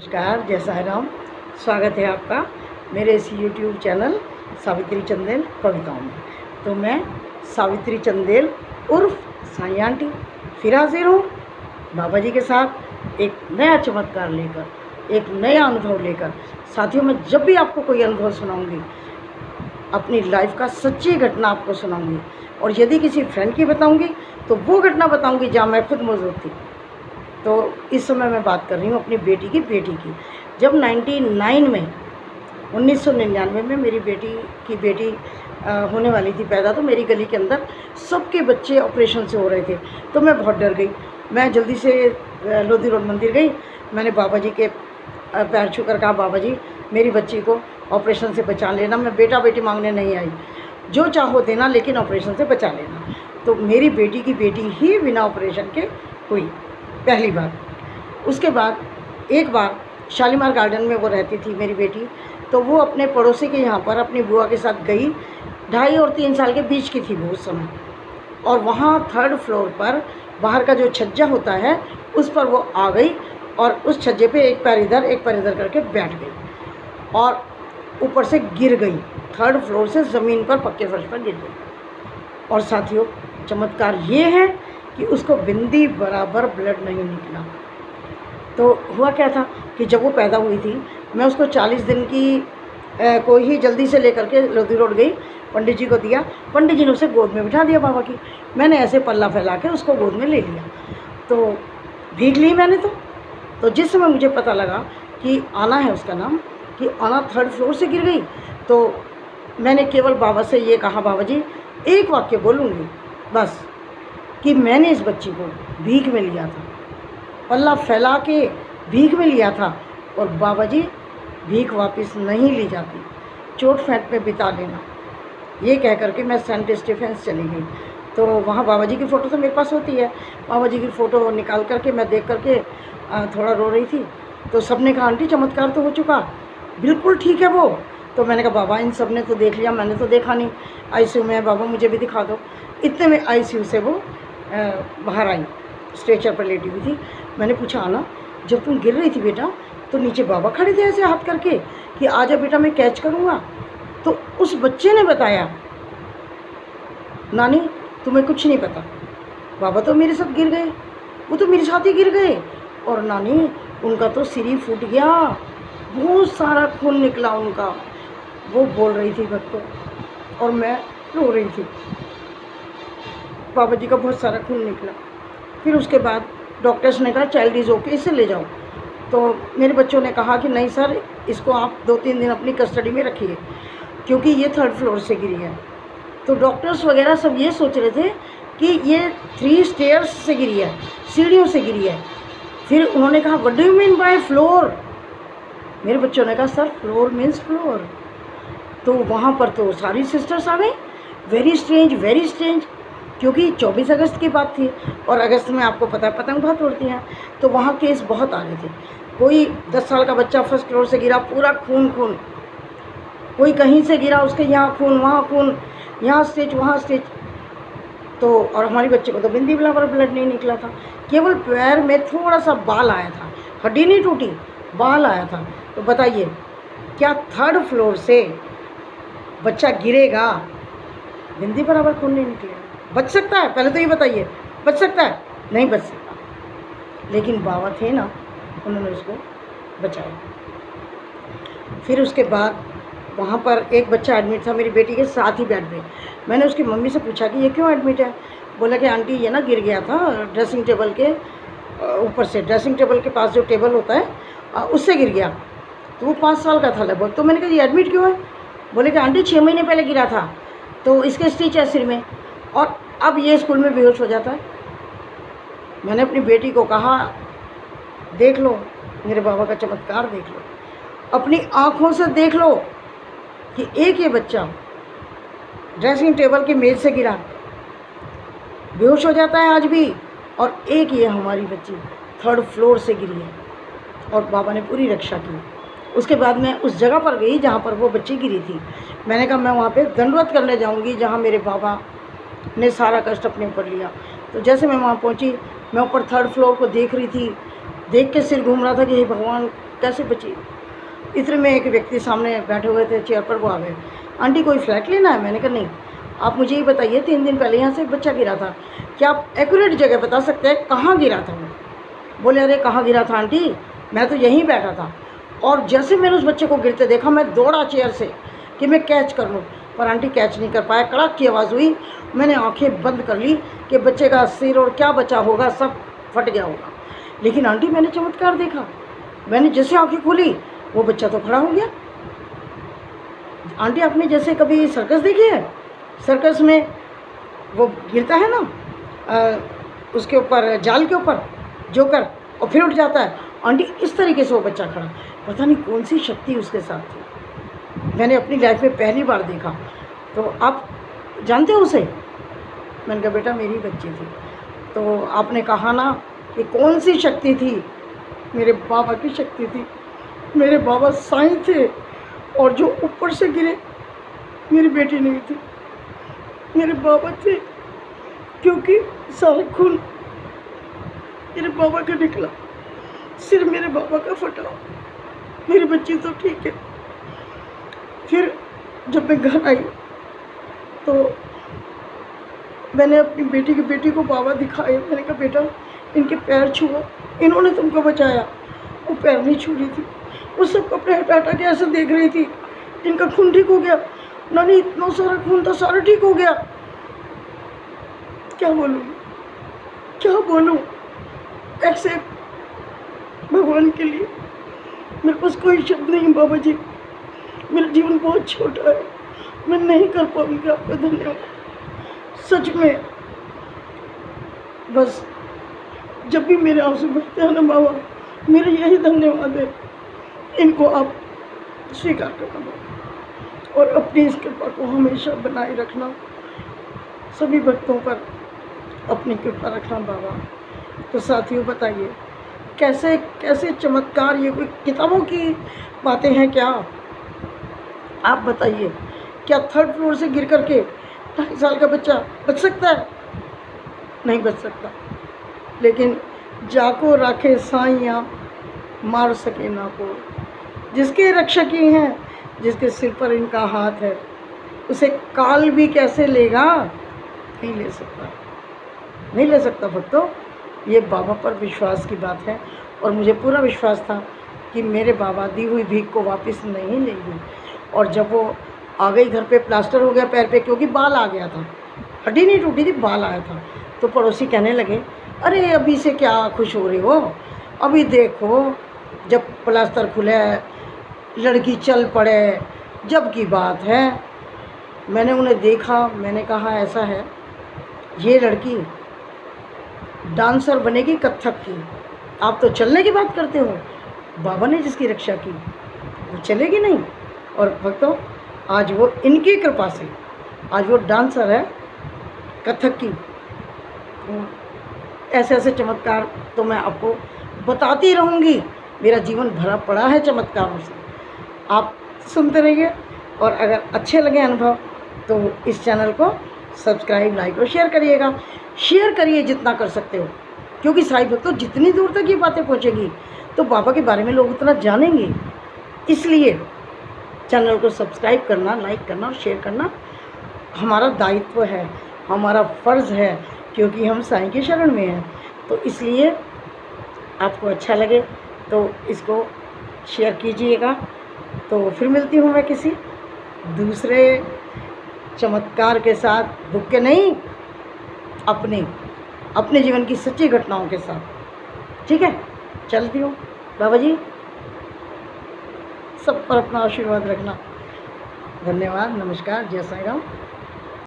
नमस्कार, जय साईं राम। स्वागत है आपका मेरे इस यूट्यूब चैनल सावित्री चंदेल कविताओं में। तो मैं सावित्री चंदेल उर्फ साईं आंटी फिर हाजिर हूँ बाबा जी के साथ एक नया चमत्कार लेकर, एक नया अनुभव लेकर। साथियों, मैं जब भी आपको कोई अनुभव सुनाऊंगी, अपनी लाइफ का सच्ची घटना आपको सुनाऊंगी, और यदि किसी फ्रेंड की बताऊंगी तो वो घटना बताऊंगी जहाँ मैं खुद मौजूद थी। तो इस समय मैं बात कर रही हूँ अपनी बेटी की। जब 1999 में मेरी बेटी होने वाली थी पैदा, तो मेरी गली के अंदर सबके बच्चे ऑपरेशन से हो रहे थे। तो मैं बहुत डर गई। मैं जल्दी से लोधी रोड मंदिर गई। मैंने बाबा जी के पैर छूकर कहा, बाबा जी मेरी बच्ची को ऑपरेशन से बचा लेना। मैं बेटा बेटी मांगने नहीं आई, जो चाहो देना, लेकिन ऑपरेशन से बचा लेना। तो मेरी बेटी की बेटी ही बिना ऑपरेशन के हुई पहली बार। उसके बाद एक बार शालीमार गार्डन में वो रहती थी मेरी बेटी, तो वो अपने पड़ोसी के यहाँ पर अपनी बुआ के साथ गई। 2.5 और 3 साल के बीच की थी वो उस समय। और वहाँ 3rd फ्लोर पर बाहर का जो छज्जा होता है उस पर वो आ गई, और उस छज्जे पे एक पैर इधर करके बैठ गई और ऊपर से गिर गई। 3rd फ्लोर से ज़मीन पर, पक्के फर्श पर गिर गई। और साथियों, चमत्कार ये है कि उसको बिंदी बराबर ब्लड नहीं निकला। तो हुआ क्या था कि जब वो पैदा हुई थी, मैं उसको 40 दिन की को ही जल्दी से लेकर के लोधी रोड गई, पंडित जी को दिया। पंडित जी ने उसे गोद में बिठा दिया बाबा की। मैंने ऐसे पल्ला फैला के उसको गोद में ले लिया, तो भीग ली मैंने। तो जिस समय मुझे पता लगा कि आना है उसका नाम, कि आना 3rd फ्लोर से गिर गई, तो मैंने केवल बाबा से ये कहा, बाबा जी एक वाक्य बोलूँगी बस, कि मैंने इस बच्ची को भीख में लिया था, पल्ला फैला के भीख में लिया था, और बाबा जी भीख वापस नहीं ली जाती, चोट फेंट में बिता लेना। ये कह करके मैं सेंट स्टीफेंस चली गई। तो वहाँ बाबा जी की फ़ोटो तो मेरे पास होती है। बाबा जी की फ़ोटो निकाल करके मैं देख करके थोड़ा रो रही थी। तो सब ने कहा, आंटी चमत्कार तो हो चुका, बिल्कुल ठीक है वो। तो मैंने कहा, बाबा इन सब ने तो देख लिया, मैंने तो देखा नहीं। आईसीयू में है बाबा, मुझे भी दिखा दो। इतने में आईसीयू से वो बाहर आई, स्ट्रेचर पर लेटी हुई थी। मैंने पूछा, आना जब तुम गिर रही थी बेटा, तो नीचे बाबा खड़े थे ऐसे हाथ करके कि आजा बेटा मैं कैच करूँगा। तो उस बच्चे ने बताया, नानी तुम्हें कुछ नहीं पता, बाबा तो मेरे साथ गिर गए, वो तो मेरे साथ ही गिर गए, और नानी उनका तो सिर ही फूट गया, बहुत सारा खून निकला उनका। वो बोल रही थी बच्चों, और मैं रो रही थी। बाबा जी का बहुत सारा खून निकला। फिर उसके बाद डॉक्टर्स ने कहा चाइल्ड इज़ ओके, इसे ले जाओ। तो मेरे बच्चों ने कहा कि नहीं सर, इसको आप 2-3 दिन अपनी कस्टडी में रखिए, क्योंकि ये 3rd फ्लोर से गिरी है। तो डॉक्टर्स वगैरह सब ये सोच रहे थे कि ये 3 स्टेयर्स से गिरी है, सीढ़ियों से गिरी है। फिर उन्होंने कहा, what do you mean by floor? मेरे बच्चों ने कहा, सर फ्लोर मीन्स फ्लोर। तो वहाँ पर तो सारी सिस्टर्स आ गई, वेरी स्ट्रेंज, क्योंकि 24 अगस्त की बात थी, और अगस्त में आपको पता है पतंग बहुत उड़ती हैं। तो वहाँ केस बहुत आ रहे थे। कोई 10 साल का बच्चा 1st फ्लोर से गिरा, पूरा खून, कोई कहीं से गिरा, उसके यहाँ खून, वहाँ खून, यहाँ स्टिच, वहाँ स्टिच। तो और हमारी बच्चे को तो बिंदी बराबर ब्लड नहीं निकला था, केवल पैर में थोड़ा सा बाल आया था, हड्डी नहीं टूटी, बाल आया था। तो बताइए, क्या 3rd फ्लोर से बच्चा गिरेगा, बिंदी बराबर खून नहीं निकलेगा? बच सकता है? पहले तो ये बताइए, बच सकता है? नहीं बच सकता। लेकिन बाबा थे ना, उन्होंने उसको बचाया। फिर उसके बाद वहाँ पर एक बच्चा एडमिट था मेरी बेटी के साथ ही बेड पे। मैंने उसकी मम्मी से पूछा कि ये क्यों एडमिट है? बोला कि आंटी ये ना गिर गया था ड्रेसिंग टेबल के ऊपर से, ड्रेसिंग टेबल के पास जो टेबल होता है उससे गिर गया। तो वो 5 साल का था लगभग। तो मैंने कहा, ये एडमिट क्यों है? बोले कि आंटी 6 महीने पहले गिरा था, तो इसके स्टिच है सिर में, और अब ये स्कूल में बेहोश हो जाता है। मैंने अपनी बेटी को कहा, देख लो मेरे बाबा का चमत्कार, देख लो, अपनी आँखों से देख लो कि एक ये बच्चा ड्रेसिंग टेबल की मेज़ से गिरा, बेहोश हो जाता है आज भी, और एक ये हमारी बच्ची 3rd फ्लोर से गिरी है, और बाबा ने पूरी रक्षा की। उसके बाद मैं उस जगह पर गई जहाँ पर वो बच्ची गिरी थी। मैंने कहा, मैं वहाँ पे दंडवत करने जाऊँगी जहाँ मेरे बाबा ने सारा कष्ट अपने ऊपर लिया। तो जैसे मैं वहाँ पहुँची, मैं ऊपर 3rd फ्लोर को देख रही थी, देख के सिर घूम रहा था कि हे भगवान कैसे बची। इतने में एक व्यक्ति सामने बैठे हुए थे चेयर पर, वो आ गए, आंटी कोई फ्लैट लेना है? मैंने कहा नहीं, आप मुझे ये बताइए 3 दिन पहले यहाँ से एक बच्चा गिरा था, क्या आप एक्यूरेट जगह बता सकते हैं कहाँ गिरा था वो? बोले अरे कहाँ गिरा था आंटी, मैं तो यहीं बैठा था, और जैसे मैंने उस बच्चे को गिरते देखा मैं दौड़ा चेयर से कि मैं कैच कर लूँ, पर आंटी कैच नहीं कर पाया। कड़क की आवाज़ हुई, मैंने आंखें बंद कर ली कि बच्चे का सिर और क्या बचा होगा सब फट गया होगा। लेकिन आंटी मैंने चमत्कार देखा, मैंने जैसे आंखें खोली वो बच्चा तो खड़ा हो गया। आंटी आपने जैसे कभी सर्कस देखी है, सर्कस में वो गिरता है ना उसके ऊपर, जाल के ऊपर जोकर, और फिर उठ जाता है, आंटी इस तरीके से वो बच्चा खड़ा। पता नहीं कौन सी शक्ति उसके साथ थी, मैंने अपनी लाइफ में पहली बार देखा। तो आप जानते हो उसे? मैंने कहा बेटा मेरी बच्ची थी। तो आपने कहा ना कि कौन सी शक्ति थी, मेरे बाबा की शक्ति थी। मेरे बाबा साईं थे, और जो ऊपर से गिरे मेरी बेटी नहीं थी, मेरे बाबा थे, क्योंकि सारा खून मेरे बाबा का निकला, सिर मेरे बाबा का फटा, मेरी बच्ची तो ठीक है। फिर जब मैं घर आई तो मैंने अपनी बेटी को बाबा दिखाए, मैंने कहा बेटा इनके पैर छुओ, इन्होंने तुमको बचाया। वो पैर नहीं छू रही थी, वो सब कपड़े हटा के ऐसे देख रही थी, इनका खून ठीक हो गया, नानी इतना सारा खून था सारा ठीक हो गया। क्या बोलूँ ऐसे भगवान के लिए मेरे पास कोई शब्द नहीं। बाबा जी मेरा जीवन बहुत छोटा है, मैं नहीं कर पाऊंगी आपका धन्यवाद, सच में। बस जब भी मेरे आंसू बहते हैं ना बाबा, मेरा यही धन्यवाद है, इनको आप स्वीकार करना बाबा, और अपनी इस कृपा को हमेशा बनाए रखना, सभी भक्तों पर अपनी कृपा रखना बाबा। तो साथियों बताइए कैसे कैसे चमत्कार, ये कोई किताबों की बातें हैं क्या? आप बताइए, क्या 3rd फ्लोर से गिर करके 2.5 साल का बच्चा बच सकता है? नहीं बच सकता। लेकिन जाको राखे साइयाँ मार सके ना को, जिसके रक्षक ही हैं, जिसके सिर पर इनका हाथ है, उसे काल भी कैसे लेगा? नहीं ले सकता, नहीं ले सकता भक्तों। ये बाबा पर विश्वास की बात है, और मुझे पूरा विश्वास था कि मेरे बाबा दी हुई भीख को वापस नहीं लेंगे। और जब वो आ गई घर पे, प्लास्टर हो गया पैर पे, क्योंकि बाल आ गया था, हड्डी नहीं टूटी थी, बाल आया था। तो पड़ोसी कहने लगे अरे अभी से क्या खुश हो रहे हो, अभी देखो जब प्लास्टर खुले लड़की चल पड़े, जब की बात है। मैंने उन्हें देखा, मैंने कहा ऐसा है, ये लड़की डांसर बनेगी कथक की, आप तो चलने की बात करते हो। बाबा ने जिसकी रक्षा की वो चलेगी नहीं। और भक्तों आज वो इनकी कृपा से आज वो डांसर है कथक की। ऐसे ऐसे चमत्कार तो मैं आपको बताती रहूँगी, मेरा जीवन भरा पड़ा है चमत्कारों से। आप सुनते रहिए, और अगर अच्छे लगे अनुभव तो इस चैनल को सब्सक्राइब, लाइक और शेयर करिएगा। शेयर करिए जितना कर सकते हो, क्योंकि साईं भक्तों जितनी दूर तक ये बातें पहुँचेगी तो बाबा के बारे में लोग उतना जानेंगे। इसलिए चैनल को सब्सक्राइब करना, लाइक करना और शेयर करना हमारा दायित्व है, हमारा फ़र्ज़ है, क्योंकि हम साईं के शरण में हैं। तो इसलिए आपको अच्छा लगे तो इसको शेयर कीजिएगा। तो फिर मिलती हूँ मैं किसी दूसरे चमत्कार के साथ, बुक के नहीं, अपने जीवन की सच्ची घटनाओं के साथ। ठीक है, चलती हूँ। बाबा जी सब पर अपना आशीर्वाद रखना। धन्यवाद, नमस्कार, जय साईं राम।